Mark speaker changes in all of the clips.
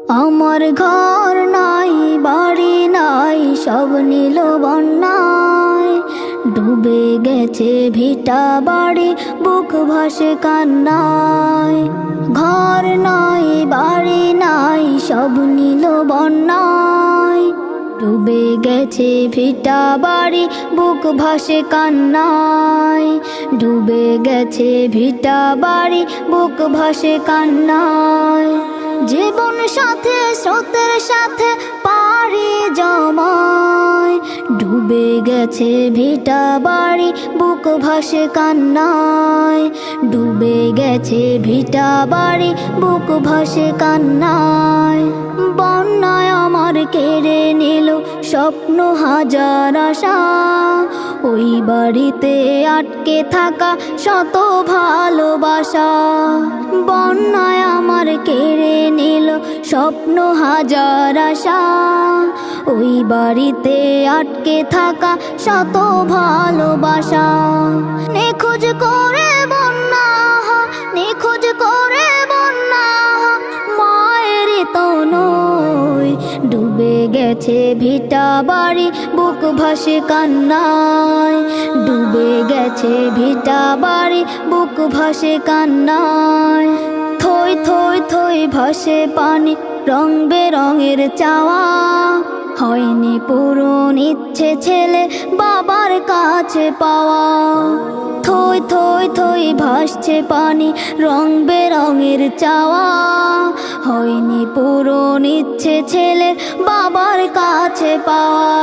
Speaker 1: আমার ঘর নাই বাড়ি নাই সব নিল বন্যায়, ডুবে গেছে ভিটা বাড়ি বুক ভাসে কান্নায়। ঘর নাই বাড়ি নাই সব নিল বন্যায়, ডুবে গেছে ভিটা বাড়ি বুক ভাসে কান্নায়। ডুবে গেছে ভিটা বাড়ি বুক ভাসে কান্নায়। জীবন সাথে স্রোতের সাথে পাড়ি জমায়, ডুবে গেছে ভিটা বাড়ি বুক ভাসে কান্নায়। ডুবে গেছে ভিটা বাড়ি বুক ভাসে কান্নায়। বন্যায় আমার কেড়ে নিল স্বপ্ন হাজার আশা, ওই বাড়িতে আটকে থাকা শত ভালোবাসা। বন্যায় আমার কেড়ে নিল স্বপ্ন হাজার আশা, ওই বাড়িতে আটকে থাকা শত ভালোবাসা। নিখোঁজ করে বন্যা, নিখোঁজ করে বন্যা, মায়ের তো নয়। ডুবে গেছে ভিটা বাড়ি বুক ভাসে কান্নায়। ডুবে গেছে ভিটা বাড়ি বুক ভাসে কান্নায়। থই থই থই ভাসে পানি রং বেরঙের চাওয়া, হয়নি পূরণ ইচ্ছে ছেলে বাবার কাছে পাওয়া। থই থই থই ভাসছে পানি রং বেরঙের চাওয়া, হয়নি পূরণ ইচ্ছে ছেলে বাবার কাছে পাওয়া।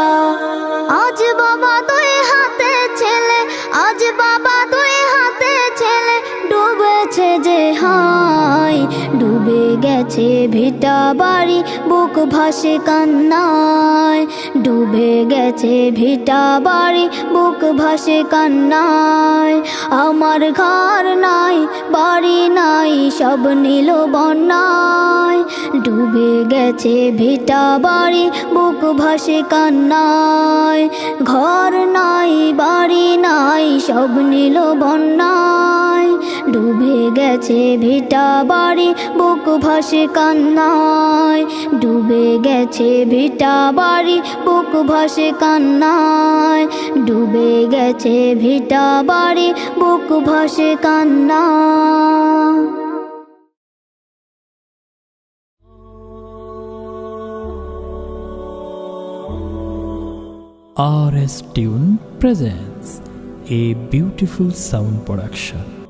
Speaker 1: আজ বাবা দুই হাতে ছেলে, আজ বাবা দুই হাতে ছেলে, ডুবেছে যে হায়। ডুবে গেছে ভিটা বাড়ি বুক ভাসে কান্নায়। ডুবে গেছে ভিটা বাড়ি বুক ভাসে কান্নায়। আমার ঘর নাই বাড়ি নাই সব নিল বন্যায়, ডুবে গেছে ভিটা বাড়ি বুক ভাসে কান্নায়। ঘর নাই বাড়ি নাই সব নিল বন্যায়, ডুবে গেছে ভিটা বাড়ি বুক ভাসে কান্নায়। ডুবে গেছে ভিটা বাড়ি বুক ভাসে কান্নায়। ডুবে গেছে ভিটা বাড়ি বুক ভাসে কান্নায়।
Speaker 2: RS Tune presents a beautiful sound production.